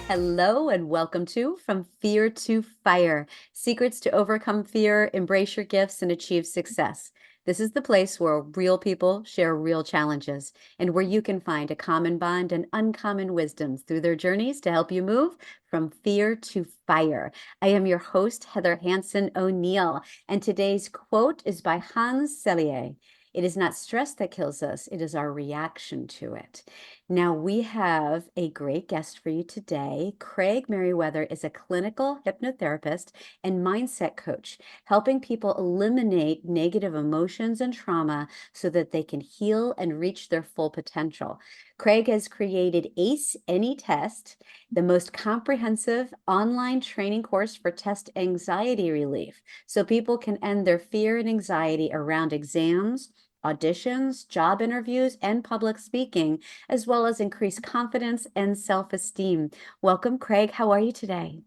Hello and welcome to From Fear to Fire, Secrets to Overcome Fear, Embrace Your Gifts, and Achieve Success. This is the place where real people share real challenges and where you can find a common bond and uncommon wisdoms through their journeys to help you move from fear to fire. I am your host, Heather Hansen O'Neill, and today's quote is by Hans Selye. It is not stress that kills us, it is our reaction to it. Now, we have a great guest for you today. Craig Merriweather is a clinical hypnotherapist and mindset coach, helping people eliminate negative emotions and trauma so that they can heal and reach their full potential. Craig has created ACE Any Test, the most comprehensive online training course for test anxiety relief, so people can end their fear and anxiety around exams, auditions, job interviews, and public speaking, as well as increase confidence and self-esteem. Welcome, Craig. How are you today?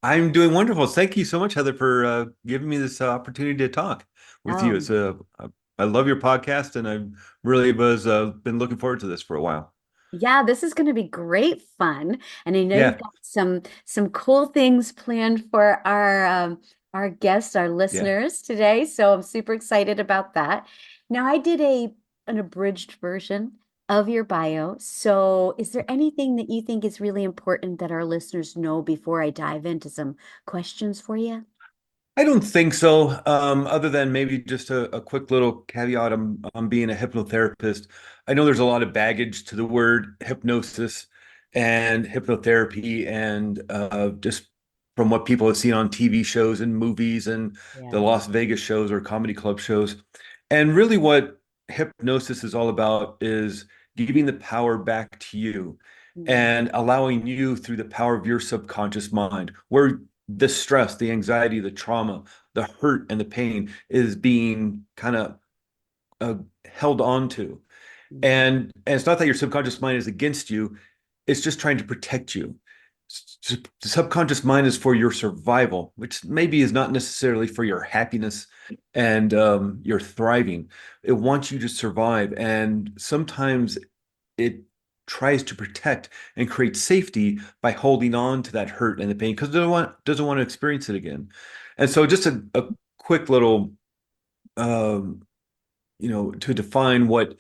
I'm doing wonderful. Thank you so much, Heather, for giving me this opportunity to talk with you. Oh, I love your podcast, and I really was been looking forward to this for a while. yeah, this is going to be great fun, and I know you've Yeah, got some cool things planned for our guests, our yeah. listeners today. So I'm super excited about that. Now, I did an abridged version of your bio. So, is there anything that you think is really important that our listeners know before I dive into some questions for you? I don't think so. Other than maybe just a quick little caveat on being a hypnotherapist. I know there's a lot of baggage to the word hypnosis and hypnotherapy, and just from what people have seen on TV shows and movies and the Yeah. Las Vegas shows or comedy club shows. And really, what hypnosis is all about is giving the power back to you Mm, and allowing you through the power of your subconscious mind, where the stress, the anxiety, the trauma, the hurt, and the pain is being kind of uh, held on to. mm, And it's not that your subconscious mind is against you, it's just trying to protect you. The subconscious mind is for your survival, which maybe is not necessarily for your happiness and your thriving. It wants you to survive. And sometimes it tries to protect and create safety by holding on to that hurt and the pain because it doesn't want to experience it again. And so just a quick little um, to define what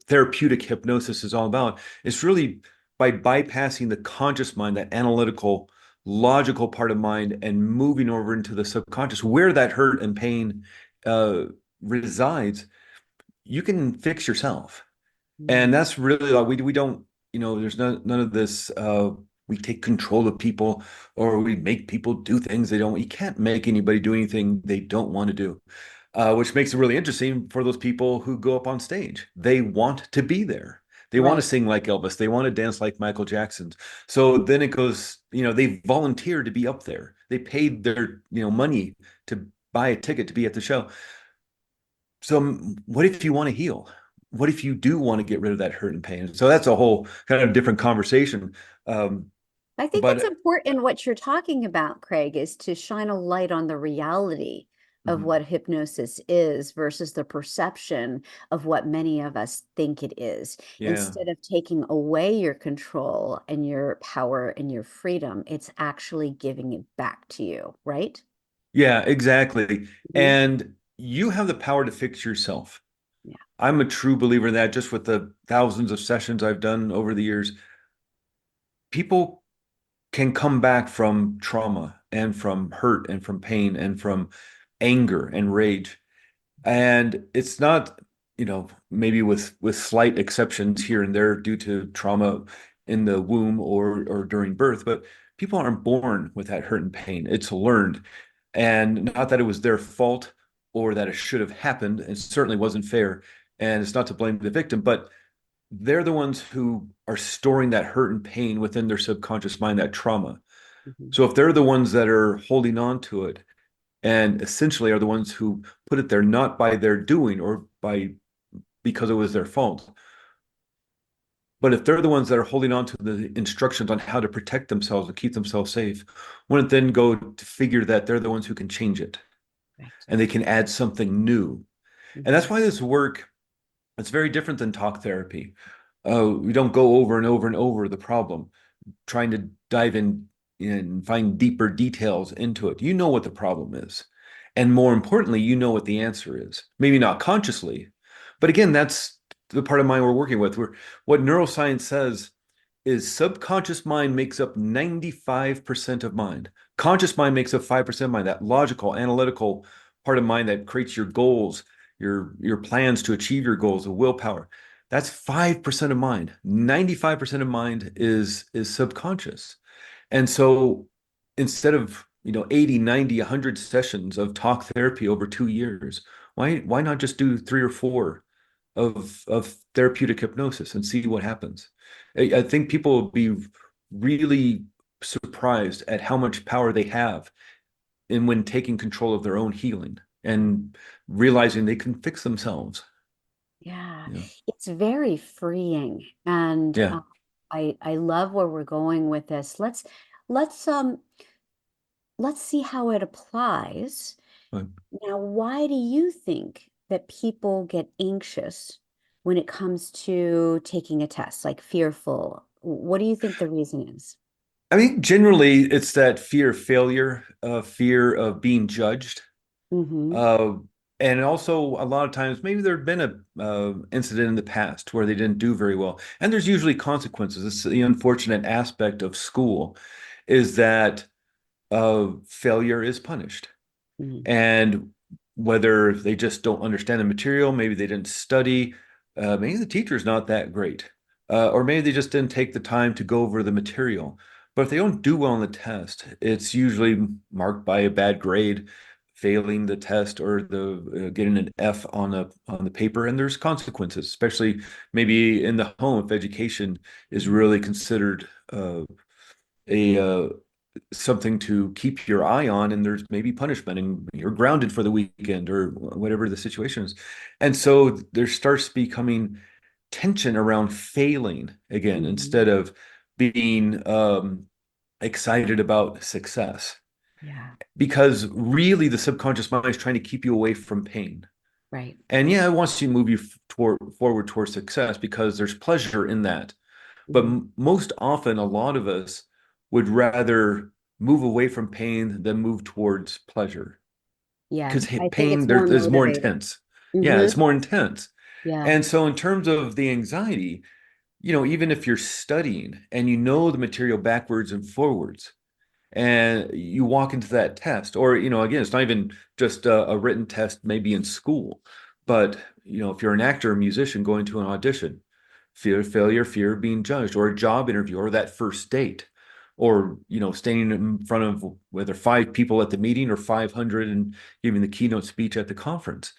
therapeutic hypnosis is all about, it's really by bypassing the conscious mind, that analytical, logical part of mind, and moving over into the subconscious where that hurt and pain uh, resides. You can fix yourself. And mm. that's really like we don't, there's none of this we take control of people or we make people do things they don't. You can't make anybody do anything they don't want to do. Which makes it really interesting for those people who go up on stage. They want to be there. They want to Right. sing like Elvis. They want to dance like Michael Jackson. So then it goes, they volunteer to be up there. They paid their, money to buy a ticket to be at the show. So what if you want to heal? What if you do want to get rid of that hurt and pain? So that's a whole kind of different conversation. Um, I think it's but important what you're talking about, Craig, is to shine a light on the reality of mhm, what hypnosis is versus the perception of what many of us think it is. yeah, Instead of taking away your control and your power and your freedom, it's actually giving it back to you, right? yeah, exactly. Mhm. And you have the power to fix yourself. Yeah. I'm a true believer in that just with the thousands of sessions I've done over the years. People can come back from trauma and from hurt and from pain and from anger and rage. And it's not, maybe with slight exceptions here and there due to trauma in the womb or during birth, but people aren't born with that hurt and pain. It's learned. And not that it was their fault or that it should have happened. It certainly wasn't fair. And it's not to blame the victim, but they're the ones who are storing that hurt and pain within their subconscious mind, that trauma. Mhm. So if they're the ones that are holding on to it and essentially are the ones who put it there, not by their doing or by because it was their fault, but if they're the ones that are holding on to the instructions on how to protect themselves and keep themselves safe, wouldn't then go to figure that they're the ones who can change it? Right. and they can add something new. And Hmm. that's why this work, it's very different than talk therapy. We don't go over and over and over the problem, trying to dive in and find deeper details into it. You know what the problem is. And more importantly, you know what the answer is. Maybe not consciously, but again, that's the part of mind we're working with. What neuroscience says is subconscious mind makes up 95% of mind. Conscious mind makes up 5% of mind, that logical, analytical part of mind that creates your goals, your plans to achieve your goals, the willpower. That's 5% of mind. 95% of mind is subconscious. And so instead of, 80, 90, 100 sessions of talk therapy over 2 years, why not just do three or four of therapeutic hypnosis and see what happens? I think people will be really surprised at how much power they have in when taking control of their own healing and realizing they can fix themselves. Yeah, Yeah. it's very freeing, and Yeah. I love where we're going with this. Let's um let's see how it applies. Now, why do you think that people get anxious when it comes to taking a test, like fearful? What do you think the reason is? I think generally it's that fear of failure, fear of being judged. Mm-hmm. Uh, and also a lot of times maybe there'd been a incident in the past where they didn't do very well. And there's usually consequences. It's the unfortunate aspect of school is that failure is punished. Mm-hmm. And whether they just don't understand the material, maybe they didn't study, maybe the teacher's not that great, or maybe they just didn't take the time to go over the material. But if they don't do well on the test, it's usually marked by a bad grade, failing the test, or the getting an F on the paper, and there's consequences, especially maybe in the home if education is really considered a something to keep your eye on, and there's maybe punishment and you're grounded for the weekend or whatever the situation is. And so there starts becoming tension around failing again Mm-hmm. instead of being excited about success, Yeah, because really the subconscious mind is trying to keep you away from pain. right. And yeah, it wants to move you forward towards success because there's pleasure in that. But Mm-hmm. most often, a lot of us would rather move away from pain than move towards pleasure Yeah, because I think pain it's there more is more motivating. intense. Yeah, Mm-hmm. it's more intense. Yeah. And so, in terms of the anxiety, even if you're studying and you know the material backwards and forwards, and you walk into that test, or again, it's not even just a written test maybe in school, but if you're an actor or musician going to an audition, fear of failure, fear of being judged, or a job interview, or that first date, or standing in front of whether 5 people at the meeting or 500 and giving the keynote speech at the conference,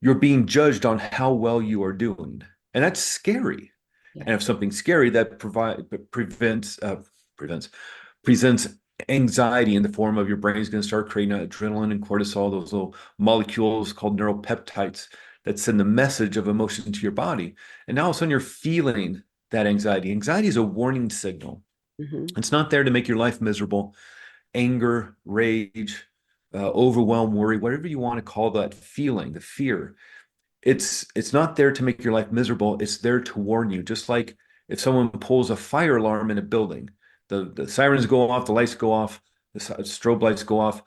you're being judged on how well you are doing, and that's scary. Yeah. And if something's scary, that prevents presents anxiety in the form of your brain's going to start creating adrenaline and cortisol, those little molecules called neuropeptides that send the message of emotion to your body. And now all of a sudden you're feeling that anxiety. Anxiety is a warning signal. Mm-hmm. It's not there to make your life miserable. Anger, rage, overwhelm, worry, whatever you want to call that feeling, the fear, it's not there to make your life miserable. It's there to warn you. Just like if someone pulls a fire alarm in a building, the sirens go off, the lights go off, the strobe lights go off.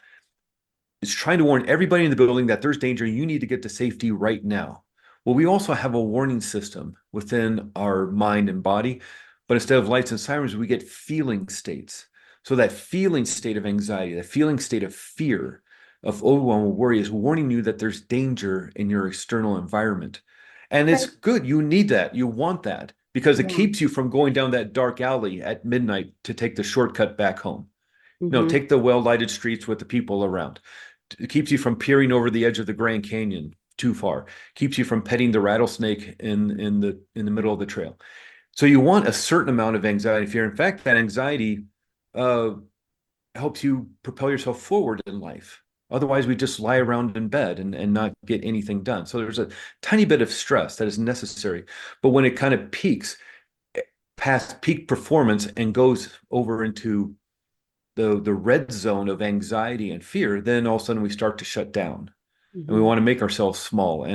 It's trying to warn everybody in the building that there's danger. You need to get to safety right now. Well, we also have a warning system within our mind and body, but instead of lights and sirens, we get feeling states. So that feeling state of anxiety, that feeling state of fear, of overwhelm or worry is warning you that there's danger in your external environment. And it's Right. good. You need that. You want that because it Yeah. keeps you from going down that dark alley at midnight to take the shortcut back home. No, Mm-hmm. take the well-lighted streets with the people around. It keeps you from peering over the edge of the Grand Canyon too far. Keeps you from petting the rattlesnake in the middle of the trail. So you want a certain amount of anxiety fear. In fact, that anxiety uh, helps you propel yourself forward in life. Otherwise, we just lie around in bed and not get anything done. So there's a tiny bit of stress that is necessary. But when it kind of peaks past peak performance and goes over into the red zone of anxiety and fear, then all of a sudden we start to shut down and we Hmm. want to make ourselves small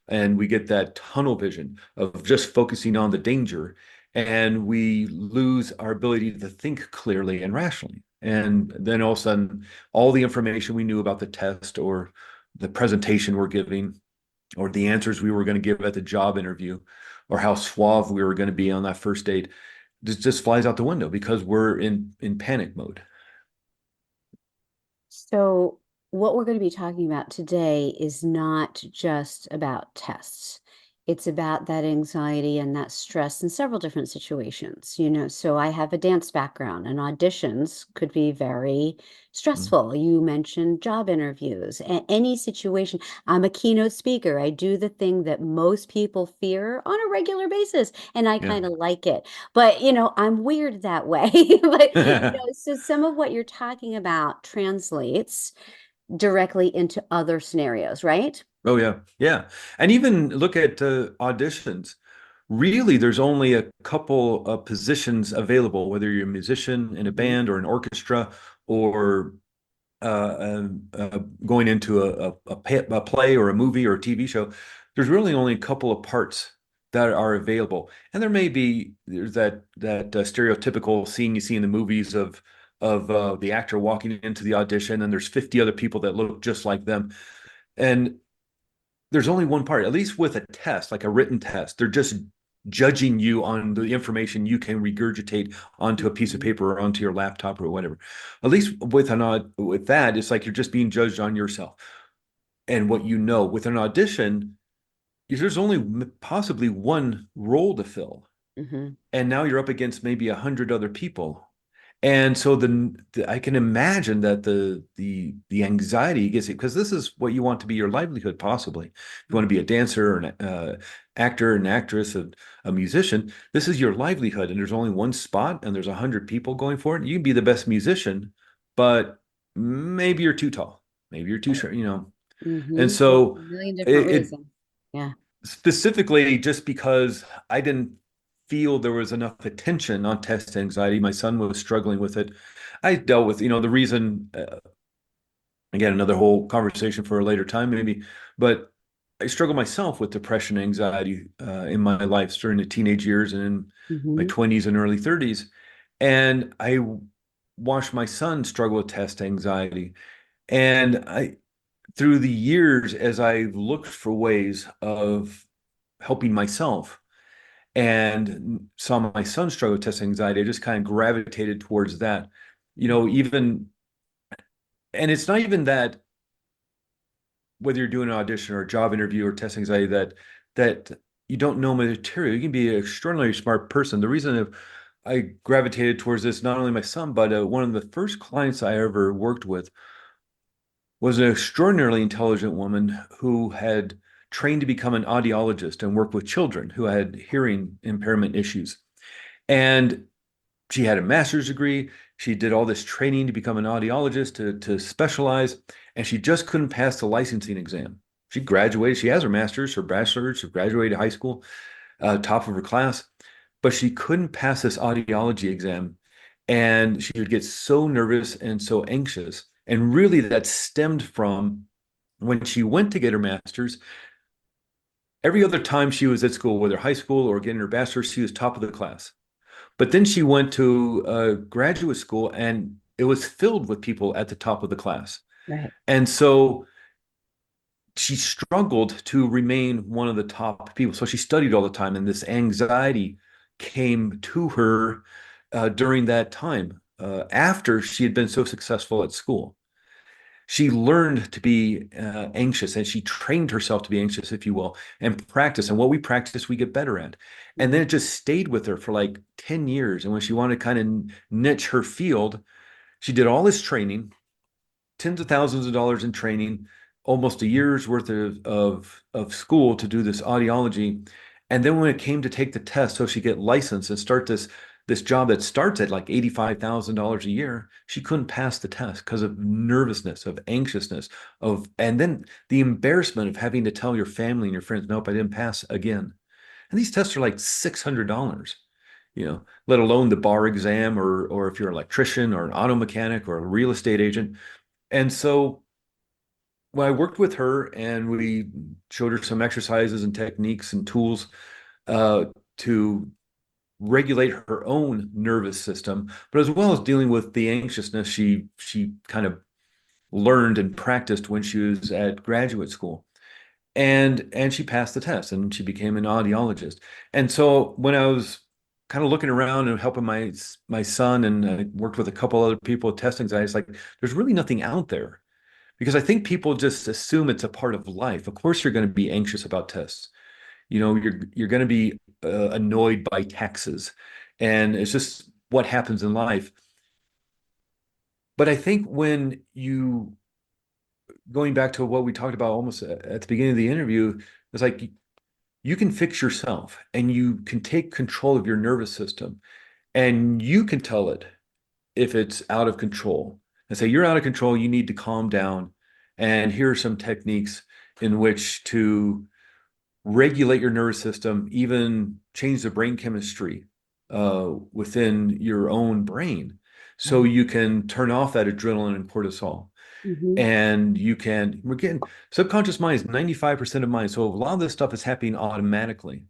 and we get that tunnel vision of just focusing on the danger and we lose our ability to think clearly and rationally. And then all of a sudden, all the information we knew about the test or the presentation we're giving or the answers we were going to give at the job interview or how suave we were going to be on that first date just flies out the window because we're in panic mode. So, what we're going to be talking about today is not just about tests. It's about that anxiety and that stress in several different situations. So I have a dance background, and auditions could be very Mm. stressful. You mentioned job interviews, any situation. I'm a keynote speaker. I do the thing that most people fear on a regular basis, and I Yeah. kind of like it. But, I'm weird that way. But, so some of what you're talking about translates directly into other scenarios, right? Oh yeah, yeah. And even look at auditions. Really, there's only a couple of positions available, whether you're a musician in a Mhm. band or an orchestra or going into a play or a movie or a TV show. There's really only a couple of parts that are available, and there's that stereotypical scene you see in the movies of the actor walking into the audition, and there's 50 other people that look just like them, and there's only one part, at least with a test, like a written test. They're just judging you on the information you can regurgitate onto a piece of Mhm. paper or onto your laptop or whatever. At least with that, it's like you're just being judged on yourself and what you know. With an audition, there's only possibly one role to fill, Mhm. and now you're up against maybe 100 other people. And so I can imagine that the anxiety gets it because this is what you want to be your livelihood, possibly. If you want to be a dancer or an actor, an actress, a musician, this is your livelihood, and there's only one spot, and there's 100 people going for it. You can be the best musician, but maybe you're too tall, maybe you're too short, And There's a so million different it reasons. Yeah. specifically just because I didn't feel there was enough attention on test anxiety. My son was struggling with it. I dealt with, the reason, again, another whole conversation for a later time, maybe, but I struggled myself with depression, anxiety in my life during the teenage years and in my Hmm. 20s and early 30s. And I watched my son struggle with test anxiety. And through the years, as I looked for ways of helping myself, and saw my son struggle with test anxiety, I just kind of gravitated towards that. Even, and it's not even that whether you're doing an audition or a job interview or test anxiety that you don't know material. You can be an extraordinarily smart person. The reason I gravitated towards this, not only my son, but one of the first clients I ever worked with was an extraordinarily intelligent woman who had trained to become an audiologist and work with children who had hearing impairment issues. And she had a master's degree. She did all this training to become an audiologist to specialize, and she just couldn't pass the licensing exam. She graduated. She has her master's, her bachelor's, she graduated high school, top of her class, but she couldn't pass this audiology exam. And she would get so nervous and so anxious. And really, that stemmed from when she went to get her master's. Every other time she was at school, whether high school or getting her bachelor's, she was top of the class. But then she went to graduate school and it was filled with people at the top of the class. Right. And so she struggled to remain one of the top people. So she studied all the time, and this anxiety came to her during that time after she had been so successful at school. She learned to be anxious and she trained herself to be anxious, if you will, and practice. And what we practice, we get better at. And then Mhm. it just stayed with her for like 10 years. And when she wanted to kind of niche her field, she did all this training, tens of thousands of dollars in training, almost a year's worth of school to do this audiology. And then when it came to take the test, so she get licensed and start this job that starts at like $85,000 a year, she couldn't pass the test because of nervousness, of anxiousness, and then the embarrassment of having to tell your family and your friends, nope, I didn't pass again. And these tests are like $600. let alone the bar exam or if you're an electrician or an auto mechanic or a real estate agent. And so when I worked with her and we showed her some exercises and techniques and tools uh, to regulate her own nervous system, but as well as dealing with the anxiousness she kind of learned and practiced when she was at graduate school. And she passed the test and she became an audiologist. And so when I was kind of looking around and helping my son, and I worked with a couple other people with test anxiety, it's like there's really nothing out there because I think people just assume it's a part of life. Of course, you're going to be anxious about tests. You're going to be annoyed by taxes, and it's just what happens in life. But I think when you going back to what we talked about almost at the beginning of the interview, it's like you can fix yourself and you can take control of your nervous system and you can tell it if it's out of control and say, you're out of control, you need to calm down. And here are some techniques in which to regulate your nervous system, even change the brain chemistry within your own brain. So you can turn off that adrenaline and cortisol. Mm-hmm. And you can, again, subconscious mind is 95% of mind. So a lot of this stuff is happening automatically.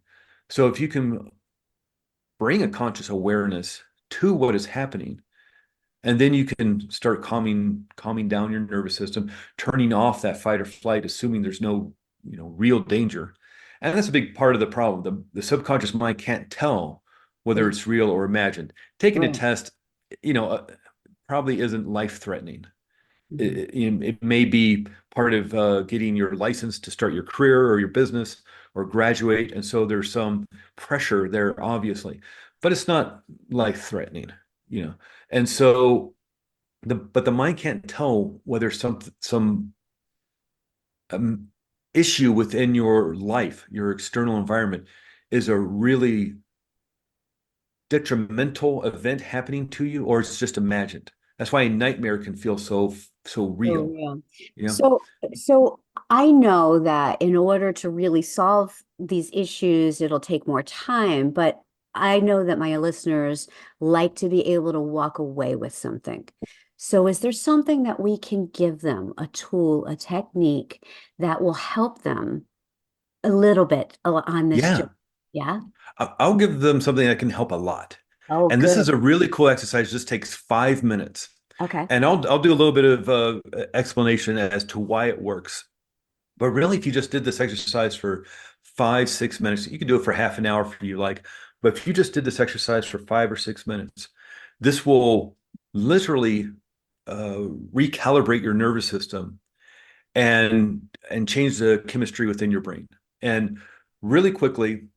So if you can bring a conscious awareness to what is happening, and then you can start calming down your nervous system, turning off that fight or flight, assuming there's no, real danger. And that's a big part of the problem. The subconscious mind can't tell whether Yeah. it's real or imagined. Taking a Right. test, you know, uh, probably isn't life-threatening. Mm-hmm. It may be part of getting your license to start your career or your business or graduate. And so there's some pressure there, obviously, but it's not life-threatening, you know. And so but the mind can't tell whether some um, issue within your life, your external environment, is a really detrimental event happening to you, or it's just imagined. That's why a nightmare can feel so So real. real. Yeah. So I know that in order to really solve these issues, it'll take more time, but I know that my listeners like to be able to walk away with something. So is there something that we can give them, a tool, a technique that will help them a little bit on this journey? Yeah. Yeah. I'll give them something that can help a lot. Oh, And this is good. a really cool exercise. Just takes 5 minutes. Okay. And I'll do a little bit of explanation as to why it works. But really, if you just did this exercise for 5, 6 minutes, you can do it for half an hour if you like. But if you just did this exercise for 5 or 6 minutes, this will literally recalibrate your nervous system and change the chemistry within your brain. And really quickly,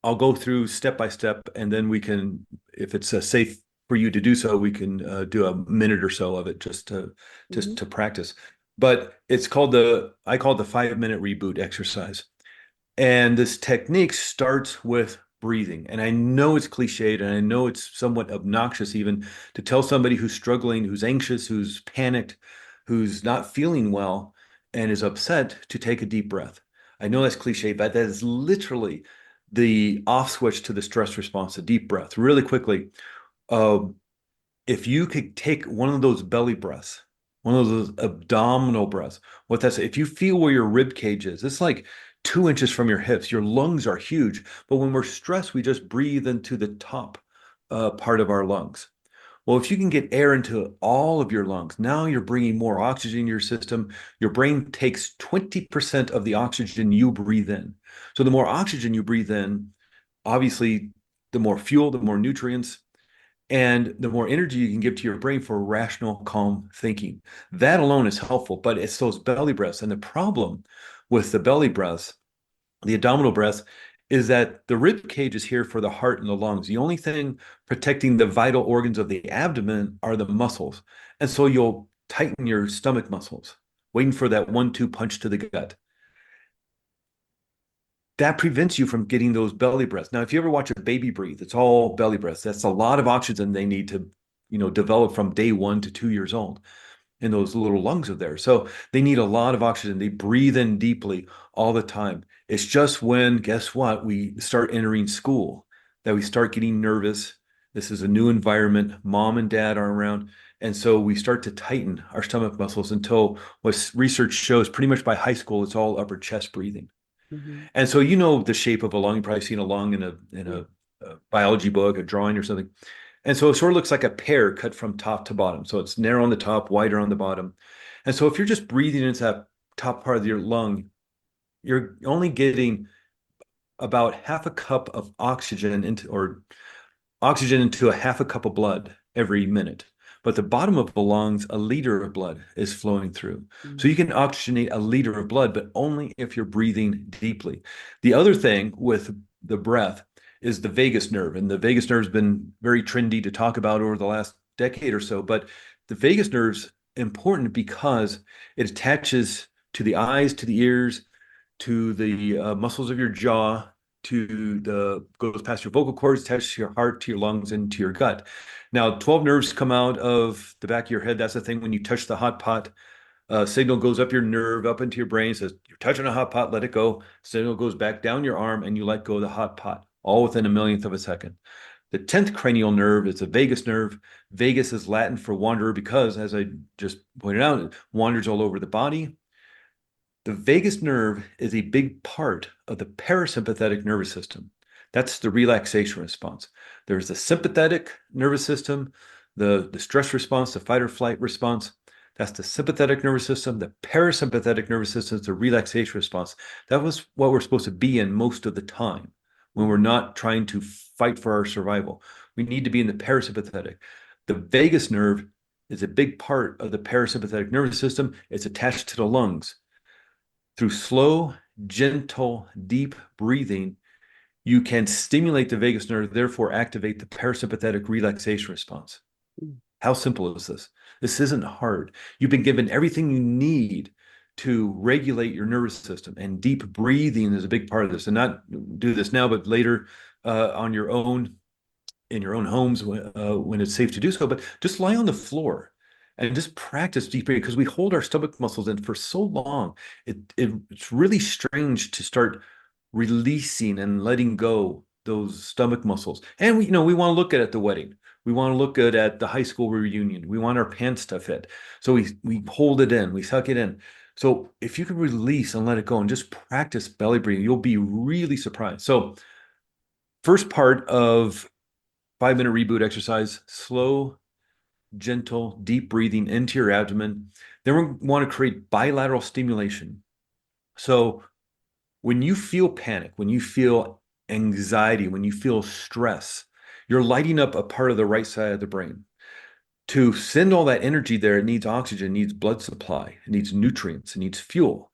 I'll go through step by step, and then we can, if it's safe for you to do so, we can do a minute or so of it just to Mhm. practice. But I call it the 5 minute reboot exercise. And this technique starts with breathing. And I know it's cliched and I know it's somewhat obnoxious even to tell somebody who's struggling, who's anxious, who's panicked, who's not feeling well, and is upset to take a deep breath. I know that's cliche, but that is literally the off switch to the stress response, a deep breath. Really quickly, uh, if you could take one of those belly breaths, one of those abdominal breaths, what that's, if you feel where your rib cage is, it's like 2 inches from your hips. Your lungs are huge, but when we're stressed, we just breathe into the top part of our lungs. Well, if you can get air into all of your lungs, now you're bringing more oxygen in your system. Your brain takes 20% of the oxygen you breathe in. So the more oxygen you breathe in, obviously, the more fuel, the more nutrients, and the more energy you can give to your brain for rational, calm thinking. That alone is helpful, but it's those belly breaths. And the problem with the belly breaths, the abdominal breaths, is that the rib cage is here for the heart and the lungs. The only thing protecting the vital organs of the abdomen are the muscles. And so you'll tighten your stomach muscles, waiting for that 1-2 punch to the gut. That prevents you from getting those belly breaths. Now, if you ever watch a baby breathe, it's all belly breaths. That's a lot of oxygen they need to, develop from day 1 to 2 years old in those little lungs of theirs. So they need a lot of oxygen. They breathe in deeply all the time. It's just when, guess what, we start entering school that we start getting nervous. This is a new environment. Mom and dad are around. And so we start to tighten our stomach muscles until what research shows pretty much by high school, it's all upper chest breathing. Mhm. And so you know the shape of a lung. You've probably seen a lung in Yeah. a biology book, a drawing or something. And so it sort of looks like a pear cut from top to bottom. So it's narrow on the top, wider on the bottom. And so if you're just breathing into that top part of your lung, you're only getting about half a cup of oxygen into a half a cup of blood every minute. But the bottom of the lungs, a liter of blood is flowing through. So you Mhm. can oxygenate a liter of blood, but only if you're breathing deeply. The other thing with the breath is the vagus nerve. And the vagus nerve has been very trendy to talk about over the last decade or so. But the vagus nerve's important because it attaches to the eyes, to the ears, to the muscles of your jaw, to the goes past your vocal cords, attaches to your heart, to your lungs, and to your gut. Now, 12 nerves come out of the back of your head. That's the thing when you touch the hot pot. Signal goes up your nerve, up into your brain, says, you're touching a hot pot, let it go. Signal goes back down your arm, and you let go of the hot pot, all within a millionth of a second. The 10th cranial nerve is the vagus nerve. Vagus is Latin for wanderer because, as I just pointed out, it wanders all over the body. The vagus nerve is a big part of the parasympathetic nervous system. That's the relaxation response. There's the sympathetic nervous system, the stress response, the fight or flight response. That's the sympathetic nervous system. The parasympathetic nervous system is the relaxation response. That was what we're supposed to be in most of the time when we're Mhm. not trying to fight for our survival. We need to be in the parasympathetic. The vagus nerve is a big part of the parasympathetic nervous system. It's attached to the lungs. Through slow, gentle, deep breathing, you can stimulate the vagus nerve, therefore activate the parasympathetic relaxation response. Mhm. How simple is this? This isn't hard. You've been given everything you need to regulate your nervous system, and deep breathing is a big part of this. And not do this now, but later on your own in your own homes when it's safe to do so, but just lie on the floor and just practice deep breathing because we hold our stomach muscles in for so long. It's really strange to start releasing and letting go those stomach muscles. And we want to look at the wedding. We want to look good at the high school reunion. We want our pants to fit. So we hold it in, we suck it in. So if you can release and let it go and just practice belly breathing, you'll be really surprised. So first part of 5 minute reboot exercise, slow, gentle, deep breathing into your abdomen. Then we want to create bilateral stimulation. So when you feel panic, when you feel anxiety, when you feel stress, you're lighting up a part of the right side of the brain. To send all that energy there, it needs oxygen, it needs blood supply, it needs nutrients, it needs fuel.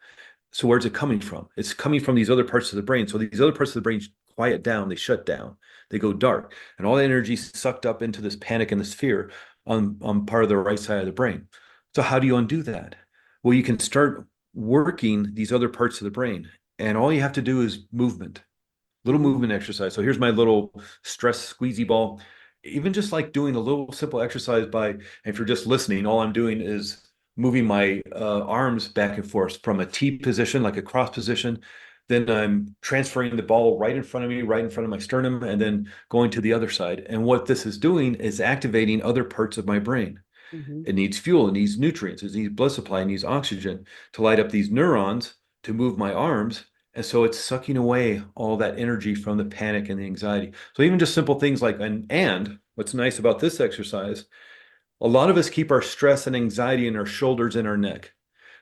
So where's it coming from? It's coming from these other parts of the brain. So these other parts of the brain quiet down, they shut down, they go dark, and all the energy is sucked up into this panic and this fear on part of the right side of the brain. So how do you undo that? Well, you can start working these other parts of the brain, and all you have to do is movement, little Mhm. movement exercise. So here's my little stress squeezy ball. Even just like doing a little simple exercise if you're just listening, all I'm doing is moving my arms back and forth from a T position, like a cross position. Then I'm transferring the ball right in front of me, right in front of my sternum, and then going to the other side. And what this is doing is activating other parts of my brain. Mhm. It needs fuel, it needs nutrients, it needs blood supply, it needs oxygen to light up these neurons to move my arms. And so it's sucking away all that energy from the panic and the anxiety. So even just simple things like, and what's nice about this exercise, a lot of us keep our stress and anxiety in our shoulders and our neck.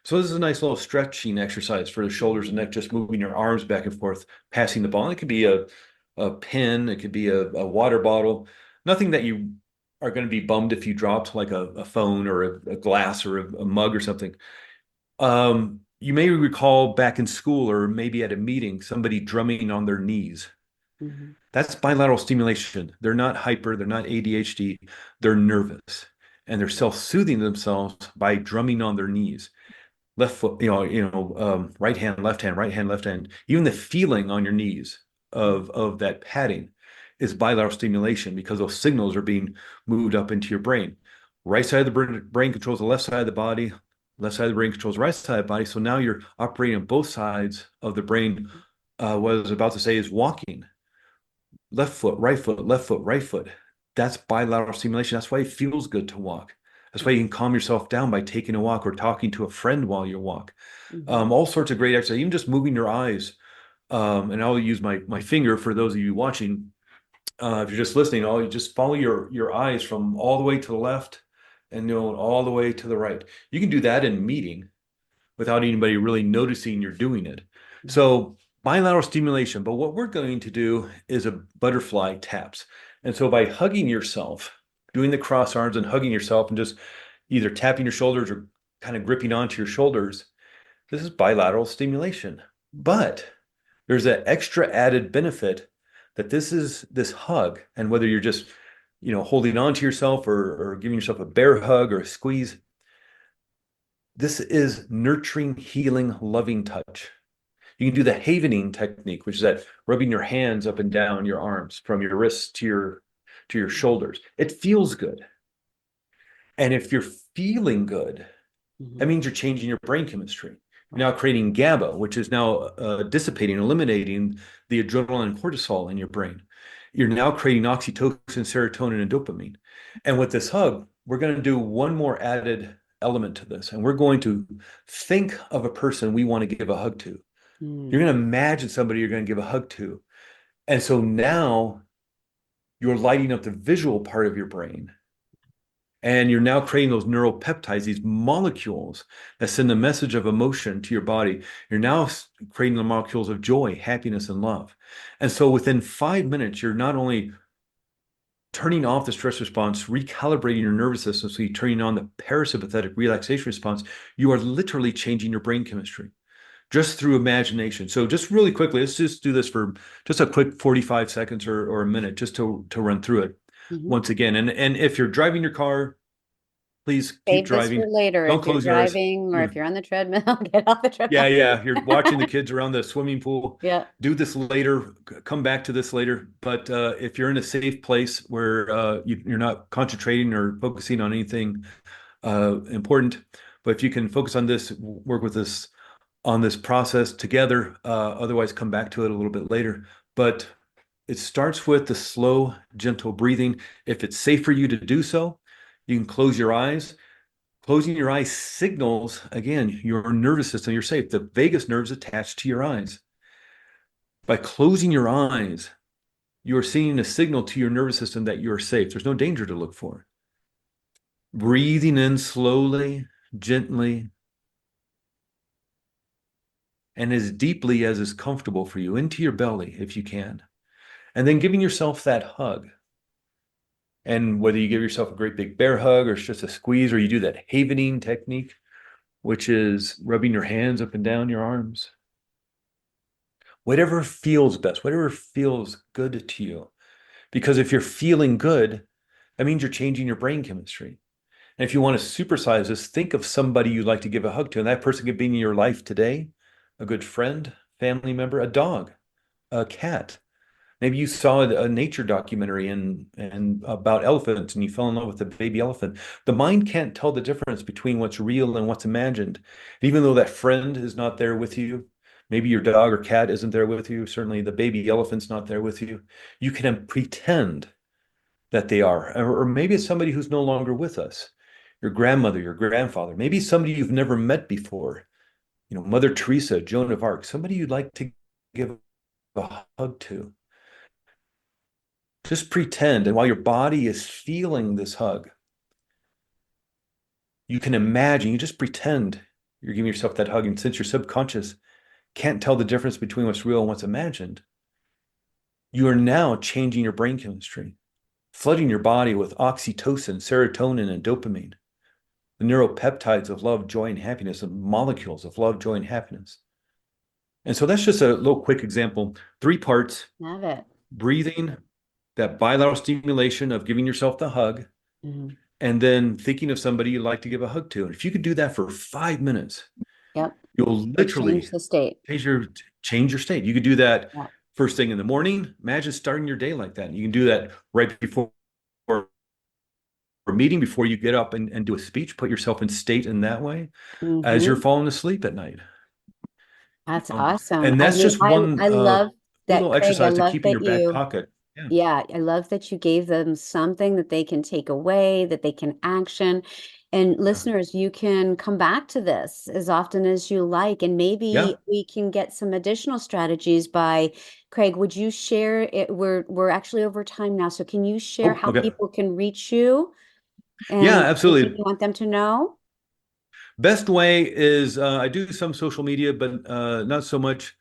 So this is a nice little stretching exercise for the shoulders Mhm. and neck, just moving your arms back and forth, passing the ball. It could be a pen, it could be a water bottle, nothing that you are going to be bummed if you dropped like a phone or a glass or a mug or something. You may recall back in school or maybe at a meeting, somebody drumming on their knees. Mhm. That's bilateral stimulation. They're not hyper, they're not ADHD, they're nervous. And they're self-soothing themselves by drumming on their knees. Left foot, right hand, left hand, right hand, left hand. Even the feeling on your knees Mhm. of that padding is bilateral stimulation because those signals are being moved up into your brain. Right side of the brain controls the left side of the body. Left side of the brain controls the right side of the body. So now you're operating on both sides of the brain. What I was about to say is walking. left foot, right foot, left foot, right foot. That's bilateral stimulation. That's why it feels good to walk. That's why you can calm yourself down by taking a walk or talking to a friend while you walk. Mhm. All sorts of great exercise, even just moving your eyes. And I'll use my finger for those of you watching. If you're just listening, all you just follow your eyes from all the way to the left and all the way to the right. You can do that in a meeting without anybody really noticing you're doing it. Mhm. So bilateral stimulation, but what we're going to do is a butterfly taps. And so by hugging yourself, doing the cross arms and hugging yourself and just either tapping your shoulders or kind of gripping onto your shoulders, this is bilateral stimulation. But there's an extra added benefit that this hug, and whether you're just holding on to yourself or giving yourself a bear hug or a squeeze, this is nurturing, healing, loving touch. You can do the havening technique, which is that rubbing your hands up and down your arms from your wrists to your shoulders. It feels good. And if you're feeling good, that Mhm. means you're changing your brain chemistry. You're now creating GABA, which is now dissipating, eliminating the adrenaline and cortisol in your brain. You're now creating oxytocin, serotonin, and dopamine. And with this hug, we're going to do one more added element to this. And we're going to think of a person we want to give a hug to. You're Mhm. going to imagine somebody you're going to give a hug to. And so now you're lighting up the visual part of your brain. And you're now creating those neuropeptides, these molecules that send a message of emotion to your body. You're now creating the molecules of joy, happiness, and love. And so within 5 minutes, you're not only turning off the stress response, recalibrating your nervous system, so you're turning on the parasympathetic relaxation response, you are literally changing your brain chemistry just through imagination. So just really quickly, let's just do this for just a quick 45 seconds or a minute just to run through it Mhm. once again. And if you're driving your car, please keep Save this for driving. later. Don't If you're close your eyes. driving or Yeah. if you're on the treadmill, get off the Yeah, treadmill. yeah. You're watching the kids around the swimming pool. Yeah. Do this later. Come back to this later. But if you're in a safe place where you're not concentrating or focusing on anything important, but if you can focus on this, work with this on this process together. Otherwise, come back to it a little bit later. But it starts with the slow, gentle breathing. If it's safe for you to do so, you can close your eyes. Closing your eyes signals, again, your nervous system, you're safe. The vagus nerve is attached to your eyes. By closing your eyes, you're sending a signal to your nervous system that you're safe. There's no danger to look for. Breathing in slowly, gently, and as deeply as is comfortable for you into your belly, if you can. And then giving yourself that hug. And whether you give yourself a great big bear hug or it's just a squeeze, or you do that havening technique, which is rubbing your hands up and down your arms, whatever feels best, whatever feels good to you. Because if you're feeling good, that means you're changing your brain chemistry. And if you want to supersize this, think of somebody you'd like to give a hug to. And that person could be in your life today, a good friend, family member, a dog, a cat. Maybe you saw a nature documentary and about elephants and you fell in love with a baby elephant. The mind can't tell the difference between what's real and what's imagined. Even though that friend is not there with you, maybe your dog or cat isn't there with you, certainly the baby elephant's not there with you, you can pretend that they are. Or maybe it's somebody who's no longer with us. Your grandmother, your grandfather, maybe somebody you've never met before. Mother Teresa, Joan of Arc, somebody you'd like to give a hug to. Just pretend. And while your body is feeling this hug, you can imagine, you just pretend you're giving yourself that hug. And since your subconscious can't tell the difference between what's real and what's imagined, you are now changing your brain chemistry, flooding your body with oxytocin, serotonin, and dopamine, the neuropeptides of love, joy, and happiness, the molecules of love, joy, and happiness. And so that's just a little quick example. 3 parts: Have it. breathing, that bilateral stimulation of giving yourself the hug, Mhm. and then thinking of somebody you'd like to give a hug to. And if you could do that for 5 minutes, Yep. you'll It changed literally the state. change your state. You could do that Yeah. first thing in the morning. Imagine starting your day like that. You can do that right before a meeting, before you get up and do a speech. Put yourself in state in that way as you're Hmm. falling asleep at night. That's awesome. And I that's mean, just one I love that, little Craig. I exercise to love keep in that your back you pocket. Yeah. Yeah, I love that you gave them something that they can take away, that they can action. And Yeah. listeners, you can come back to this as often as you like, and maybe Yeah. we can get some additional strategies by Craig. Would you share it? We're actually over time now, so can you share Oh, how okay. people can reach you Yeah, and anything absolutely. you want them to know? Best way is I do some social media, but not so much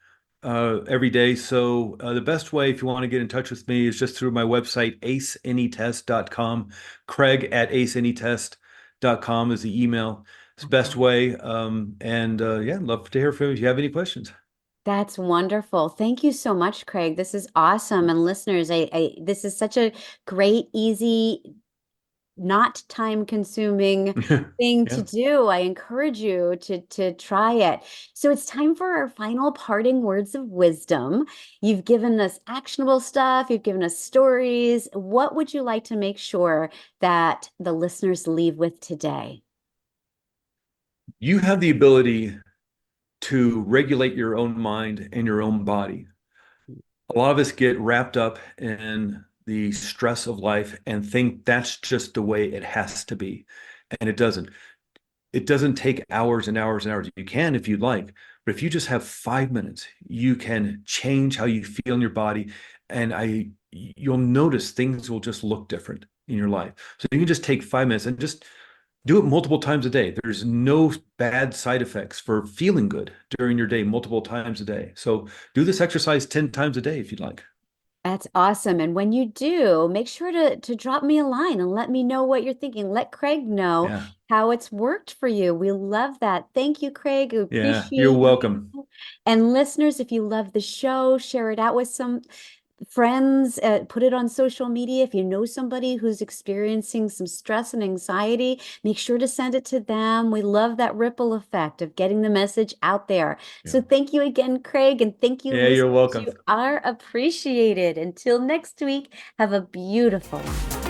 every day. So the best way, if you want to get in touch with me, is just through my website, aceanytest.com. Craig at aceanytest.com is the email. It's the best Okay. way. And yeah, love to hear from you if you have any questions. That's wonderful. Thank you so much, Craig. This is awesome. And listeners, this is such a great, easy, not time consuming thing to Yeah. do. I encourage you to try it. So it's time for our final parting words of wisdom. You've given us actionable stuff, you've given us stories. What would you like to make sure that the listeners leave with today? You have the ability to regulate your own mind and your own body. A lot of us get wrapped up in the stress of life and think that's just the way it has to be. And it doesn't. It doesn't take hours and hours and hours. You can if you'd like, but if you just have 5 minutes, you can change how you feel in your body. And you'll notice things will just look different in your life. So you can just take 5 minutes and just do it multiple times a day. There's no bad side effects for feeling good during your day, multiple times a day. So do this exercise 10 times a day if you'd like. That's awesome. And when you do, make sure to drop me a line and let me know what you're thinking. Let Craig know Yeah. how it's worked for you. We love that. Thank you, Craig. We Yeah. You're appreciate welcome. you. And listeners, if you love the show, share it out with some friends, put it on social media. If you know somebody who's experiencing some stress and anxiety, make sure to send it to them. We love that ripple effect of getting the message out there. Yeah. So thank you again, Craig, and thank you, Yeah, you're listeners. welcome. You are appreciated. Until next week, have a beautiful one.